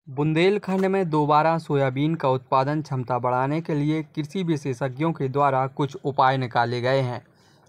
बुंदेलखंड में दोबारा सोयाबीन का उत्पादन क्षमता बढ़ाने के लिए कृषि विशेषज्ञों के द्वारा कुछ उपाय निकाले गए हैं।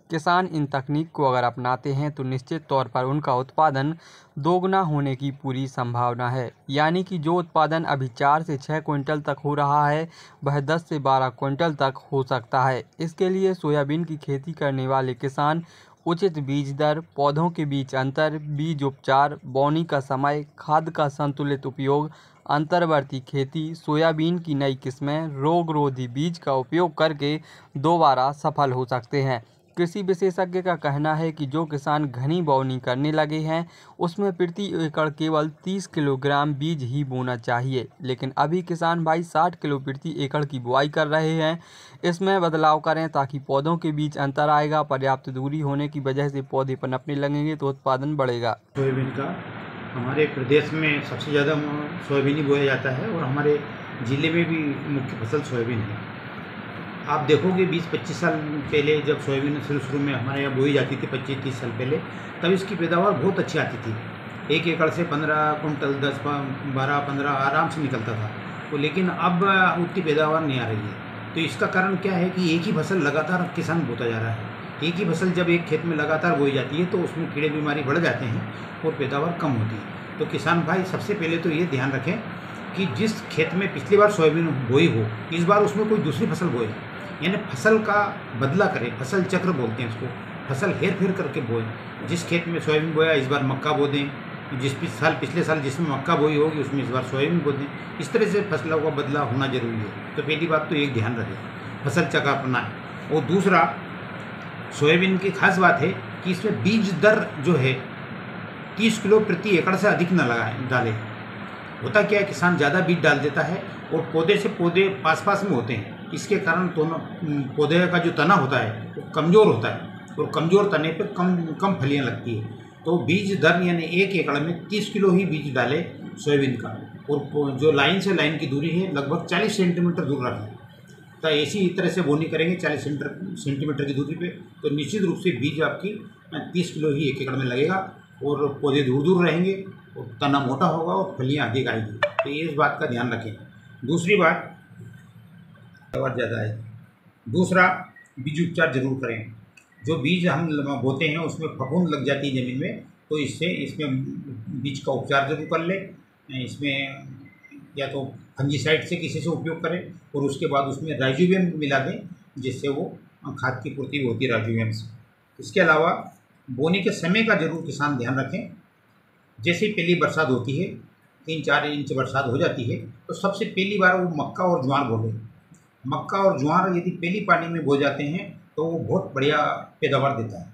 किसान इन तकनीक को अगर अपनाते हैं तो निश्चित तौर पर उनका उत्पादन दोगुना होने की पूरी संभावना है। यानी कि जो उत्पादन अभी 4 से 6 क्विंटल तक हो रहा है वह 10 से 12 क्विंटल तक हो सकता है। इसके लिए सोयाबीन की खेती करने वाले किसान उचित बीज दर, पौधों के बीच अंतर, बीज उपचार, बोनी का समय, खाद का संतुलित उपयोग, अंतर्वर्ती खेती, सोयाबीन की नई किस्में, रोग-रोधी बीज का उपयोग करके दोबारा सफल हो सकते हैं। कृषि विशेषज्ञ का कहना है कि जो किसान घनी बोनी करने लगे हैं उसमें प्रति एकड़ केवल 30 किलोग्राम बीज ही बोना चाहिए, लेकिन अभी किसान भाई 60 किलो प्रति एकड़ की बुआई कर रहे हैं। इसमें बदलाव करें ताकि पौधों के बीच अंतर आएगा। पर्याप्त दूरी होने की वजह से पौधे पनपने लगेंगे तो उत्पादन बढ़ेगा। सोयाबीन का हमारे प्रदेश में सबसे ज़्यादा सोयाबीन ही बोया जाता है और हमारे ज़िले में भी मुख्य फसल सोयाबीन है। आप देखोगे 20-25 साल पहले जब सोयाबीन शुरू में हमारे यहाँ बोई जाती थी, 25-30 साल पहले, तब इसकी पैदावार बहुत अच्छी आती थी। 1 एकड़ से 15 कुंटल, 10, 12, 15 आराम से निकलता था। तो लेकिन अब उतनी पैदावार नहीं आ रही है। तो इसका कारण क्या है कि एक ही फसल लगातार किसान बोता जा रहा है। एक ही फसल जब एक खेत में लगातार बोई जाती है तो उसमें कीड़े बीमारी बढ़ जाते हैं और पैदावार कम होती है। तो किसान भाई सबसे पहले तो ये ध्यान रखें कि जिस खेत में पिछली बार सोयाबीन बोई हो, इस बार उसमें कोई दूसरी फसल बोए, यानी फसल का बदला करें। फसल चक्र बोलते हैं इसको, फसल हेर फेर करके बोए। जिस खेत में सोयाबीन बोया इस बार मक्का बो दें, पिछले साल जिसमें मक्का बोई होगी उसमें इस बार सोयाबीन बो दें। इस तरह से फसलों का बदला होना जरूरी है। तो पहली बात तो एक ध्यान रखें, फसल चक्र अपनाएं। और दूसरा, सोयाबीन की खास बात है कि इसमें बीज दर जो है 30 किलो प्रति एकड़ से अधिक न डालें। होता क्या है, किसान ज़्यादा बीज डाल देता है और पौधे से पौधे पास पास में होते हैं। इसके कारण दोनों पौधे का जो तना होता है वो कमज़ोर होता है और कमज़ोर तने पर कम फलियाँ लगती है। तो बीज दर यानी 1 एकड़ में 30 किलो ही बीज डाले सोयाबीन का, और जो लाइन से लाइन की दूरी है लगभग 40 सेंटीमीटर दूर रखें। तो इसी तरह से बोनी करेंगे 40 सेंटीमीटर की दूरी पे, तो निश्चित रूप से बीज आपकी 30 किलो ही 1 एकड़ में लगेगा और पौधे दूर दूर रहेंगे और तना मोटा होगा और फलियाँ अधिक आएगी। तो ये इस बात का ध्यान रखें। दूसरी बात, पैदावार ज़्यादा है। दूसरा, बीज उपचार जरूर करें। जो बीज हम बोते हैं उसमें फफूंद लग जाती है ज़मीन में, तो इसमें बीज का उपचार जरूर कर लें। इसमें या तो फंजीसाइड से किसी से उपयोग करें और उसके बाद उसमें राइजोबियम मिला दें, जिससे वो खाद की पूर्ति होती है राइजोबियम से। इसके अलावा बोने के समय का जरूर किसान ध्यान रखें। जैसे पहली बरसात होती है, 3-4 इंच बरसात हो जाती है, तो सबसे पहली बार वो मक्का और ज्वार बो लें। मक्का और ज्वार यदि पहली पानी में बो जाते हैं तो वो बहुत बढ़िया पैदावार देता है।